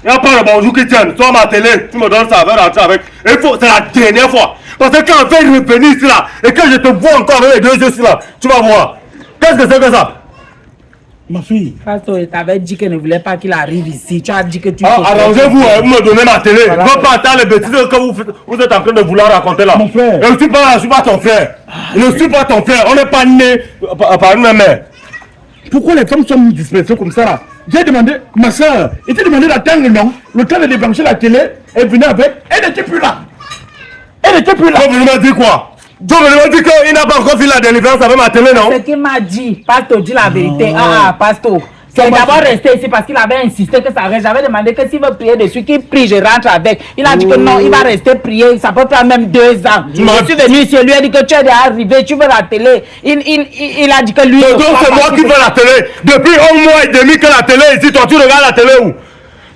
Il n'y a pas le bonjour qui tienne. Toi, ma télé, tu me donnes ça, va rentrer avec. C'est la dernière fois. Parce que quand on va revenir ici là, et que je te vois encore avec les deux yeux ici là, tu vas voir. Qu'est-ce que c'est que ça? Ma fille. Pasteur, tu avais dit qu'il ne voulait pas qu'il arrive ici. Tu as dit que tu... Arrangez-vous, vous me donnez ma télé. Voilà. Je ne veux pas entendre les bêtises que vous êtes en train de vouloir raconter là. Mon frère. Je ne suis pas ton frère. Je ne suis pas ton frère. On n'est pas né par une même mère. Pourquoi les femmes sont dispersées comme ça là? J'ai demandé, ma soeur, il t'a demandé d'attendre, non? Le temps de débrancher la télé, elle venait avec, elle n'était plus là. Elle n'était plus là. Vous me dit quoi? Vous me dit qu'il n'a pas encore fait la délivrance avec ma télé, non? C'est ce qu'il m'a dit. Pasteur, dis la vérité. Pasteur. C'est d'abord resté ici parce qu'il avait insisté que ça reste. J'avais demandé que s'il veut prier dessus, qu'il prie, je rentre avec. Il a dit que non, il va rester prier. Ça peut prendre même 2 ans. Je suis venu ici, lui a dit que tu es déjà arrivé, tu veux la télé. Il a dit que lui... Donc c'est moi qui veux la télé. Depuis 1 mois et demi que la télé est ici, toi tu regardes la télé où?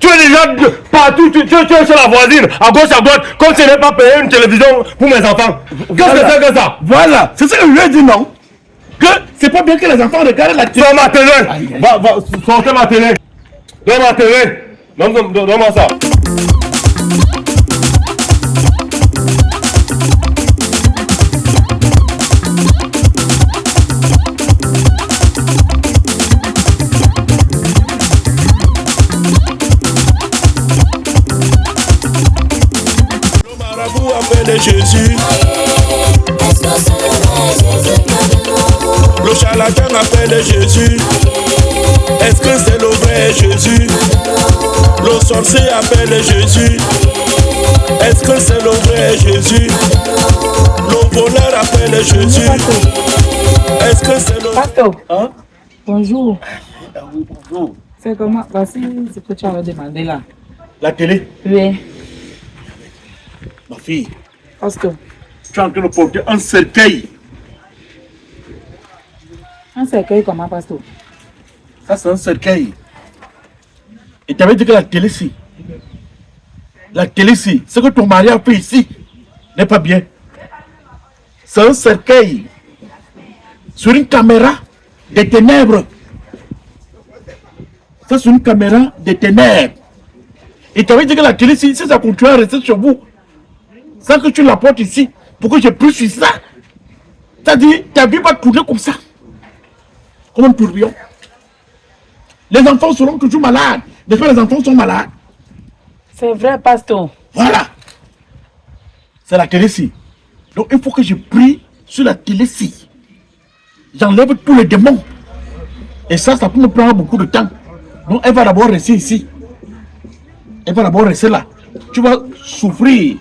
Tu es déjà partout, tu es chez la voisine, à gauche, à droite, comme si je n'ai pas payé une télévision pour mes enfants. Qu'est-ce que c'est que ça? Voilà, c'est ce que je lui ai dit, non? Que c'est pas bien que les enfants regardent la télé. Sors ma télé. Sortez ma télé. Donne ma télé. Donne-moi ça. Le marabout appelle Jésus. Le charlatan appelle Jésus. Est-ce que c'est le vrai Jésus? Le sorcier appelle Jésus. Est-ce que c'est le vrai Jésus? Le voleur appelle Jésus. Est-ce que c'est le... Pasteur. Hein? Bonjour. Oui, bonjour. C'est comment? Voici ce que tu avais demandé là. La télé? Oui. Ma fille. Pasteur. Tu es en train de porter un cercueil. Un cercueil comment, pasteur? Ça, c'est un cercueil. Et tu avais dit que la télé, si. La télé, si. Ce que ton mari a fait ici n'est pas bien. C'est un cercueil. Sur une caméra des ténèbres. Ça, c'est une caméra des ténèbres. Et tu avais dit que la télé, si ça continue à rester chez vous, sans que tu l'apportes ici, pour que je puisse sur ça. Tu as dit, ta vie va tourner comme ça. Comme un tourbillon. Les enfants seront toujours malades. Des fois, les enfants sont malades. C'est vrai, pasteur. Voilà. C'est la télé-ci. Donc, il faut que je prie sur la télé-ci. J'enlève tous les démons. Et ça peut me prendre beaucoup de temps. Donc, elle va d'abord rester ici. Elle va d'abord rester là. Tu vas souffrir.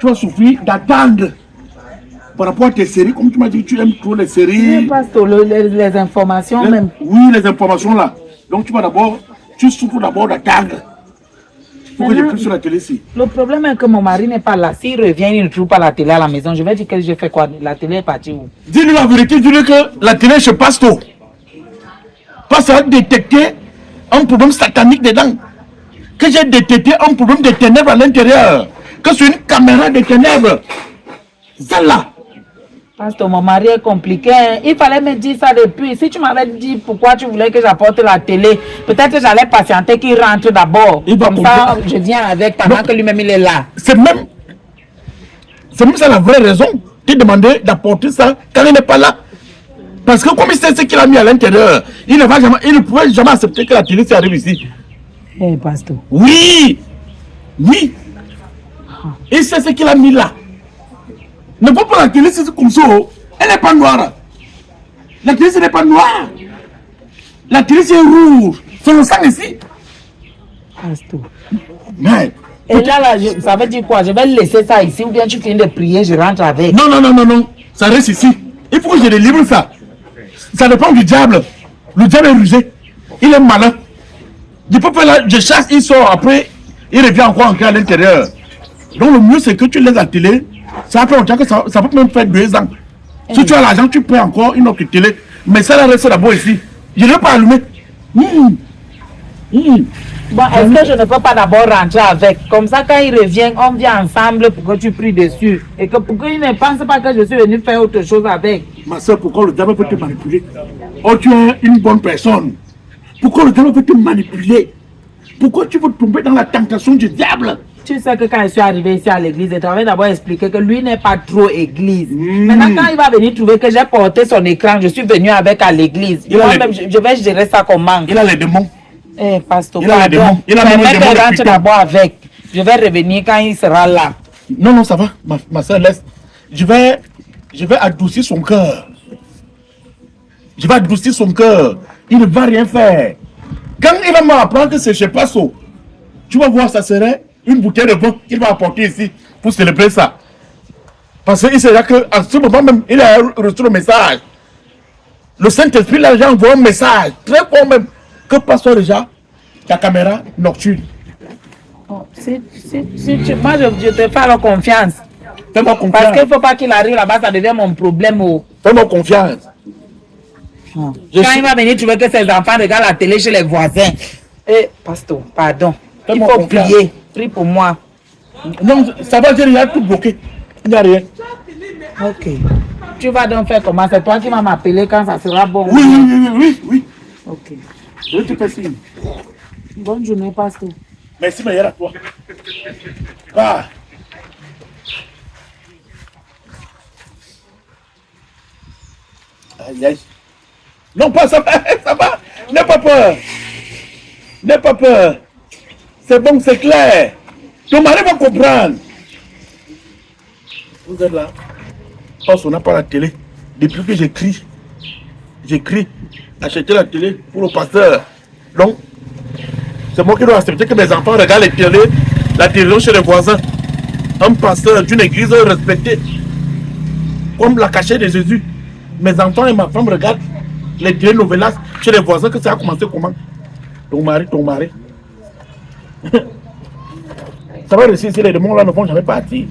Tu vas souffrir d'attendre. Par rapport à tes séries, comme tu m'as dit, tu aimes trop les séries. Oui, pasteur, les informations même. Oui, les informations là. Donc, tu souffres d'abord d'attendre. Il faut que je prie sur la télé-ci. Le problème est que mon mari n'est pas là. S'il revient, il ne trouve pas la télé à la maison. Je vais dire que j'ai fait quoi? La télé est partie où? Dis-lui la vérité, dis-lui que la télé chez Pasto. Parce a détecté un problème satanique dedans. Que j'ai détecté un problème de ténèbres à l'intérieur. Que c'est une caméra de ténèbres. Celle-là. Pasteur, mon mari est compliqué. Il fallait me dire ça depuis. Si tu m'avais dit pourquoi tu voulais que j'apporte la télé, peut-être que j'allais patienter qu'il rentre d'abord. Comme ça, je viens avec pendant que lui-même il est là. C'est même ça la vraie raison. Tu demandais d'apporter ça quand il n'est pas là. Parce que comme il sait ce qu'il a mis à l'intérieur, il ne pouvait jamais accepter que la télé s'arrive ici. Eh, pasteur. Oui. Oui. Il sait ce qu'il a mis là. Ne pas la télé, c'est comme ça. Elle n'est pas noire. La télé, ce n'est pas noire. La télé, c'est rouge. C'est le sang ici. Pasteur. Mais, et là, ça veut dire quoi? Je vais laisser ça ici ou bien tu finis de prier, je rentre avec. Non. Ça reste ici. Il faut que je délivre ça. Ça dépend du diable. Le diable est rusé. Il est malin. Du peuple là, je chasse, il sort après, il revient encore à l'intérieur. Donc le mieux c'est que tu laisses la télé. Ça fait longtemps que ça peut même faire 2 ans. Si tu as l'argent, tu prends encore une autre télé. Mais ça reste d'abord ici. Je ne vais pas allumer. Bon, est-ce que je ne peux pas d'abord rentrer avec? Comme ça, quand il revient, on vient ensemble pour que tu pries dessus. Et que pour qu'il ne pense pas que je suis venu faire autre chose avec. Ma soeur, pourquoi le diable peut te manipuler? Oh, tu es une bonne personne. Pourquoi le diable peut te manipuler? Pourquoi tu veux tomber dans la tentation du diable? Tu sais que quand je suis arrivé ici à l'église, je t'avais d'abord expliqué que lui n'est pas trop église. Maintenant, quand il va venir trouver que j'ai porté son écran, je suis venu avec à l'église. Moi-même, je vais gérer ça comment? Il a les démons. Eh, pasteur, Il a les démons. Il a même les démons. rentre d'abord avec. Je vais revenir quand il sera là. Non, non, ça va. Ma soeur, laisse. Je vais adoucir son cœur. Je vais adoucir son cœur. Il ne va rien faire. Quand il va m'apprendre que c'est chez Passo, tu vas voir, ça serait une bouteille de vin qu'il va apporter ici pour célébrer ça. Parce qu'il sait qu'à ce moment même, il a reçu le message. Le Saint-Esprit l'a déjà envoyé un message très fort même que Passo déjà ta caméra nocturne. Oh, moi, je te fais alors confiance. Fais-moi confiance. Parce qu'il ne faut pas qu'il arrive là-bas, ça devient mon problème. Oh. Fais-moi confiance. Quand il va venir trouver que ses enfants regardent la télé chez les voisins. Eh, pasteur, pardon. Il faut prier. Prie pour moi. Non, ça va, j'ai déjà tout bloqué. Il n'y a rien. Ok. Tu vas donc faire comment? C'est toi qui vas m'appeler quand ça sera bon. Oui. Ok. Je te fais signe. Bonne journée, pasteur. Merci, meilleur à toi. Ah. Aïe, aïe. Non, pas ça va, ça va. N'aie pas peur. N'aie pas peur. C'est bon, c'est clair. Ton mari va comprendre. Vous êtes là. Parce qu'on n'a pas la télé. Depuis que j'écris, acheter la télé pour le pasteur. Donc, c'est moi qui dois accepter que mes enfants regardent la télé chez les voisins. Un pasteur d'une église respectée, comme la cachette de Jésus. Mes enfants et ma femme regardent les télénovelas chez les voisins, que ça a commencé comment? Ton mari. Ça va réussir si les démons là ne vont jamais partir.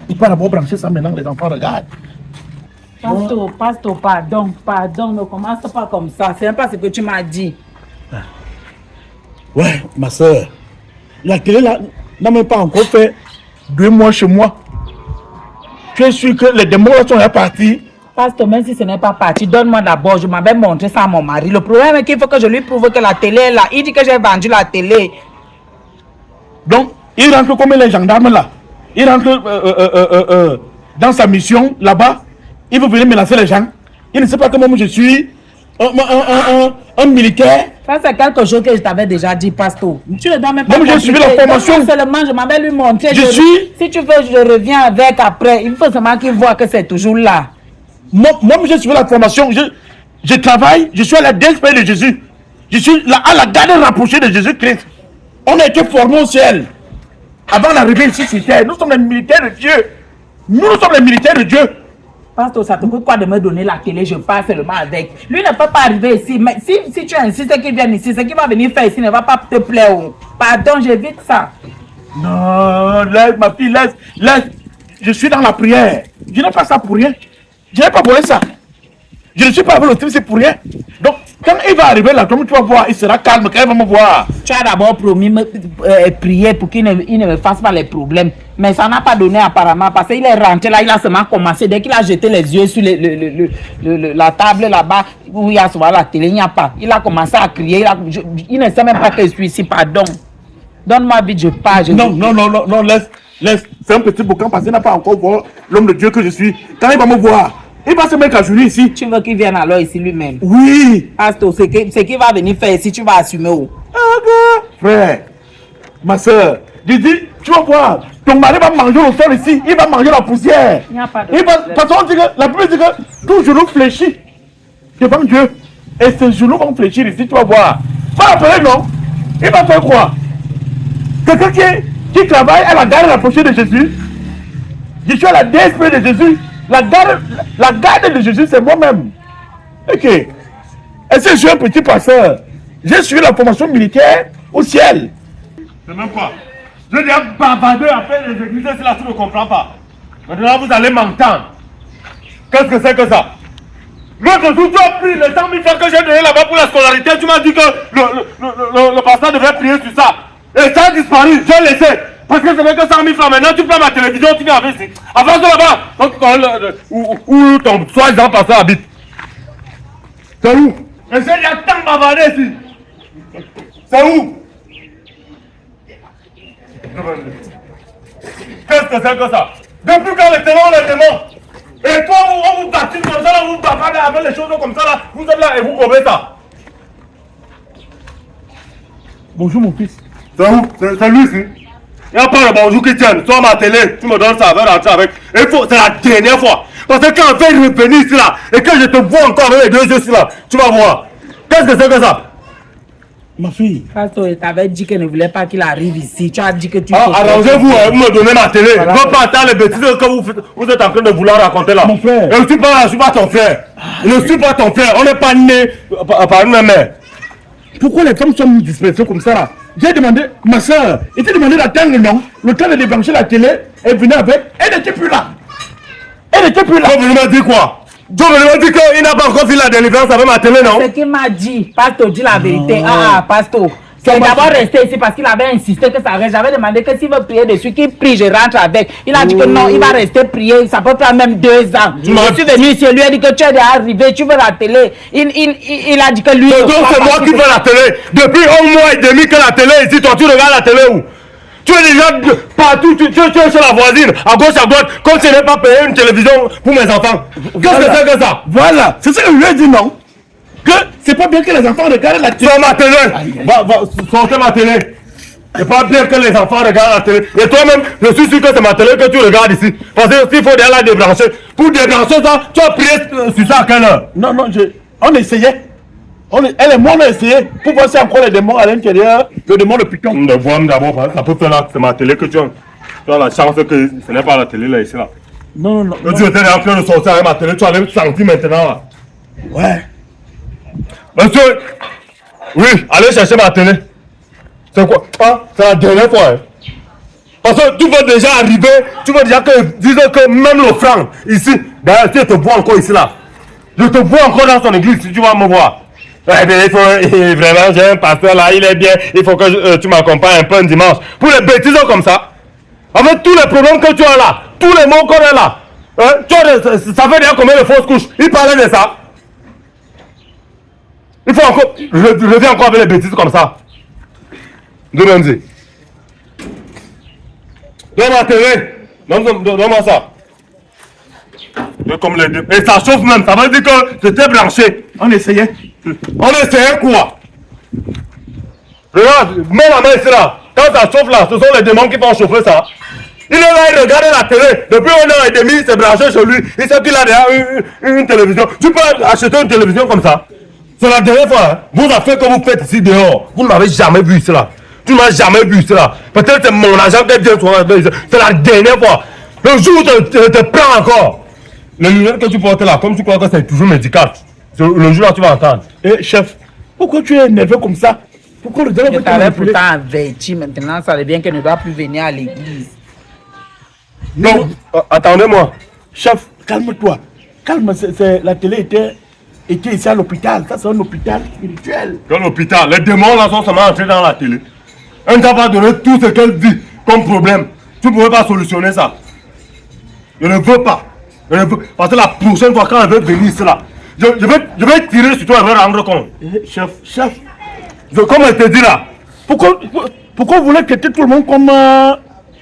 Il peut d'abord brancher ça maintenant, les enfants regardent. Pasteur, pardon, ne commence pas comme ça. C'est même pas ce que tu m'as dit. Ouais, ma soeur, la télé là n'a même pas encore fait 2 mois chez moi. Tu es sûr que les démons là sont déjà partis? Pasteur, même si ce n'est pas parti, donne-moi d'abord. Je m'avais montré ça à mon mari. Le problème est qu'il faut que je lui prouve que la télé est là. Il dit que j'ai vendu la télé. Donc, il rentre comme les gendarmes là. Il rentre dans sa mission là-bas. Il veut venir menacer les gens. Il ne sait pas que moi je suis un militaire. Ça, c'est quelque chose que je t'avais déjà dit, pasteur. Tu ne dois même pas. Moi, j'ai suivi la formation. Seulement, je m'avais lui montrer. Si tu veux, je reviens avec après. Il faut seulement qu'il voit que c'est toujours là. Moi, j'ai suivi la formation. Je travaille. Je suis à la DSP de Jésus. Je suis à la garde rapprochée de Jésus-Christ. On a été formés au ciel. Avant d'arriver ici sur terre, nous sommes les militaires de Dieu. Nous sommes les militaires de Dieu. Pasteur, ça te coûte quoi de me donner la télé? Je pars seulement avec. Lui ne peut pas arriver ici. Mais si tu insistes qu'il vienne ici, ce qu'il va venir faire ici ne va pas te plaire. Pardon, j'évite ça. Non, laisse, ma fille, laisse. Je suis dans la prière. Je n'ai pas ça pour rien. Je n'ai pas volé ça. Je ne suis pas avec le c'est pour rien. Donc, quand il va arriver là, comme tu vas voir, il sera calme quand il va me voir. Tu as d'abord promis prier pour qu'il ne me fasse pas les problèmes. Mais ça n'a pas donné apparemment parce qu'il est rentré là, il a seulement commencé. Dès qu'il a jeté les yeux sur la table là-bas où il y a souvent la télé, il n'y a pas. Il a commencé à crier. Il ne sait même pas que je suis ici, pardon. Donne-moi vite, je pars. Non, laisse. C'est un petit boucan parce qu'il n'a pas encore vu l'homme de Dieu que je suis. Quand il va me voir, il va se mettre à jouer ici. Tu veux qu'il vienne alors ici lui-même? Oui. Pasteur, ce qu'il va venir faire ici, tu vas assumer. Frère, ma soeur, je dis, tu vas voir, ton mari va manger au sol ici, il va manger la poussière. Il n'y a pas de parce qu'on dit que la Bible dit que tout genou fléchit devant Dieu. Et ces genoux vont fléchir ici, tu vas voir. Va appeler, non? Il va faire quoi? Quelqu'un qui travaille à la garde rapprochée de Jésus. Je suis à la DSP de Jésus. La garde de Jésus, c'est moi-même. Ok. Est-ce que je suis un petit pasteur? J'ai suivi la formation militaire au ciel. C'est même pas. Je dis à bavarder à faire les églises, c'est là, tu ne comprends pas. Maintenant, vous allez m'entendre. Qu'est-ce que c'est que ça? L'autre jour, tu as pris les 100 000 francs que j'ai donné là-bas pour la scolarité. Tu m'as dit que le pasteur devait prier sur ça. Et ça a disparu. Je l'ai laissé. Parce que c'est vrai que 100 000 francs. Maintenant, tu prends ma télévision, tu viens avec ici. Avance là-bas. Donc, où ton soi-disant pasteur habite. C'est où? Et il y a tant de bavarder ici. C'est où? Qu'est-ce que c'est que ça? Depuis quand les témoins, les démons? Et toi, on vous bâtit comme ça, là, vous bavardez avec les choses comme ça, là, vous êtes là et vous gobez ça. Bonjour mon fils. C'est où? C'est lui ici. Il n'y a pas le bonjour qui tienne. Toi, ma télé, tu me donnes ça, va rentrer avec. C'est la dernière fois. Parce que quand on fait revenir ici, là, et que je te vois encore avec les deux yeux ici, là, tu vas voir. Qu'est-ce que c'est que ça? Ma fille. Pasteur, tu avais dit qu'il ne voulait pas qu'il arrive ici. Tu as dit que tu... Arrangez-vous, vous me donnez ma télé. Ne veux pas attendre les bêtises que vous êtes en train de vouloir raconter là. Mon frère. Je ne suis pas là, je ne suis pas ton frère. Je ne suis pas ton frère. On n'est pas nés par une même mère. Pourquoi les femmes sont dispersées comme ça là? J'ai demandé, ma soeur, il t'a demandé d'attendre non? Le temps de débrancher la télé, elle venait avec, elle n'était plus là. Elle n'était plus là. Vous venez me dire quoi? Vous venez me dire qu'il n'a pas encore fait la délivrance avec ma télé, non? C'est ce qu'il m'a dit. Pasteur, dis la vérité. Pasteur. C'est d'abord resté ici parce qu'il avait insisté que ça reste. J'avais demandé que s'il veut prier dessus, qu'il prie, je rentre avec. Il a dit que non, il va rester prier. Ça peut prendre même 2 ans. Je suis venu ici, lui a dit que tu es déjà arrivé, tu veux la télé. Il a dit que lui... Donc c'est moi qui veux la télé. Depuis 1 mois et demi que la télé est ici, toi tu regardes la télé où? Tu es déjà partout, tu es chez la voisine, à gauche, à droite, comme si je n'ai pas payé une télévision pour mes enfants. Qu'est-ce que c'est que ça? Voilà, c'est ça que je lui ai dit non. Que c'est pas bien que les enfants regardent la télé. Sors ma télé. Sortez ma télé. C'est pas bien que les enfants regardent la télé. Et toi-même, je suis sûr que c'est ma télé que tu regardes ici. Parce que s'il faut déjà la débrancher. Pour débrancher ça, tu as prié sur ça à quelle heure? Non, on essayait. Elle et moi on a essayé pour voir si encore les démons à l'intérieur, le démon de Python. D'abord, ça peut faire là, c'est ma télé que tu as. Tu as la chance que ce n'est pas la télé là, ici là. Non. Tu étais en train de sortir avec ma télé, tu as même senti maintenant là. Ouais. Monsieur, oui, allez chercher ma télé. C'est quoi? C'est la dernière fois. Hein? Parce que tu veux déjà arriver, tu veux déjà que disent que même l'offrande ici, d'ailleurs, tu te vois encore ici là. Je te vois encore dans son église si tu vas me voir. Eh bien, il faut, vraiment, j'ai un pasteur là, il est bien, il faut que tu m'accompagnes un peu un dimanche. Pour les bêtises comme ça, avec tous les problèmes que tu as là, tous les mots qu'on a là, hein, ça fait déjà combien de fausses couches? Il parlait de ça. Il faut encore, je viens encore avec les bêtises comme ça. Donne-moi la télé, donne-moi ça. Comme les deux. Et ça chauffe même, ça veut dire que c'était branché. On essayait. On essayait quoi? Regarde, mets la main ici là. Quand ça chauffe là, ce sont les démons qui vont chauffer ça. Il est là, il regarde la télé. Depuis 1 an et demi, il s'est branché chez lui. Il sait qu'il a déjà une télévision. Tu peux acheter une télévision comme ça. C'est la dernière fois. Hein? Vous affaires que vous faites ici dehors, vous ne m'avez jamais vu ici là. Tu ne m'as jamais vu ici là. Peut-être c'est mon agent qui vient sur la. C'est la dernière fois. Le jour où tu te prends encore. Les lunettes que tu portes là, comme tu crois que c'est toujours médical, le jour là tu vas entendre. Eh chef, pourquoi tu es énervé comme ça? Pourquoi le diable Je t'avais pourtant averti, maintenant ça devient qu'elle ne doit plus venir à l'église. Non, attendez-moi. Chef, calme-toi. Calme, la télé était ici à l'hôpital. Ça c'est un hôpital spirituel. Dans l'hôpital, les démons là sont seulement entrés dans la télé. Un gars va donner tout ce qu'elle dit comme problème. Tu ne pouvais pas solutionner ça. Je ne veux pas. Parce que la prochaine fois quand elle veut venir ici là, je vais tirer sur toi et vais rendre compte. Chef, Comme elle te dit là. pourquoi vous voulez traiter tout le monde comme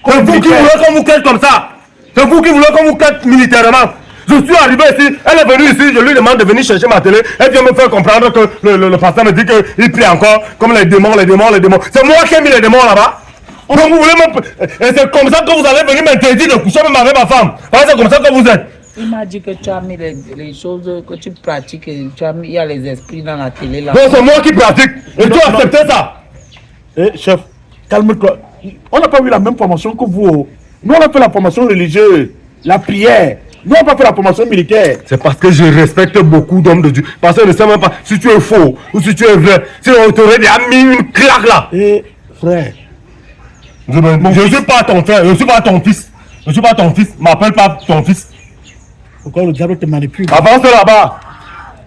C'est vous qui voulez qu'on vous quitte comme ça. C'est vous qui voulez qu'on vous quitte militairement. Je suis arrivé ici, elle est venue ici, je lui demande de venir chercher ma télé. Elle vient me faire comprendre que le pasteur me dit qu'il prie encore comme les démons. C'est moi qui ai mis les démons là-bas. Donc vous voulez me... Et c'est comme ça que vous allez venir m'interdire de coucher même avec ma femme. Parce que c'est comme ça que vous êtes. Il m'a dit que tu as mis les choses que tu pratiques, il y a les esprits dans la télé là. Donc c'est moi qui pratique. Et tu as accepté ça. Eh chef, calme-toi. On n'a pas eu la même formation que vous. Nous on a fait la formation religieuse, la prière. Nous on n'a pas fait la formation militaire. C'est parce que je respecte beaucoup d'hommes de Dieu. Parce que je ne sais même pas si tu es faux ou si tu es vrai. Sinon on t'aurait déjà mis une claque là. Eh frère. Je ne suis pas ton frère, je ne suis pas ton fils. Je ne suis pas ton fils, m'appelle pas ton fils. Pourquoi le diable te manipule? Avance là-bas.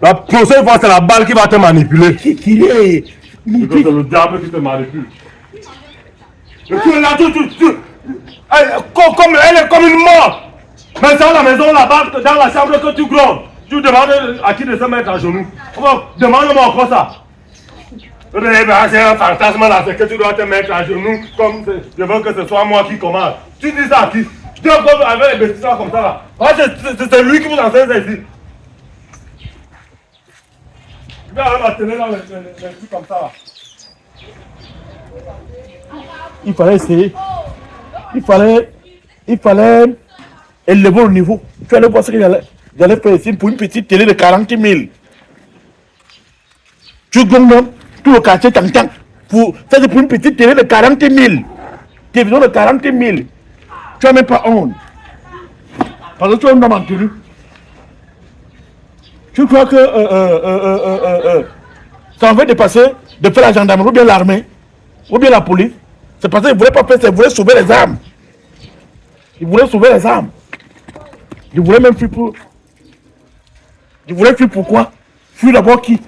La prochaine fois, c'est la balle qui va te manipuler. Qui est C'est le diable qui te manipule. Et tu es là, comme elle est comme une mort. Mais dans la maison là-bas, dans la chambre que tu grondes, tu demandes à qui de se mettre à genoux. Demande-moi encore ça. C'est un fantasme là, c'est que tu dois te mettre à genoux comme je veux que ce soit moi qui commande. Tu dis ça à qui? Je dis encore avec les bêtises comme ça là. Ah, c'est lui qui vous enseigne ça ici. Tu vas aller à la télé là, les trucs comme ça là. Il fallait essayer. Il fallait élever le niveau. Tu allais voir ce que j'allais faire ici pour une petite télé de 40 000. Tu gagnes tout le quartier Tang-Tang. Ça c'est pour une petite télé de 40 000. Télévision de 40 000. Tu n'as même pas honte. Parce que tu es un homme en tenue. Tu crois que ça en fait dépasser de faire la gendarmerie ou bien l'armée ou bien la police? C'est parce qu'ils ne voulaient pas faire ça, ils voulaient sauver les armes. Ils voulaient sauver les armes. Ils voulaient même fuir pour... Ils voulaient fuir pourquoi? Fuir d'abord qui?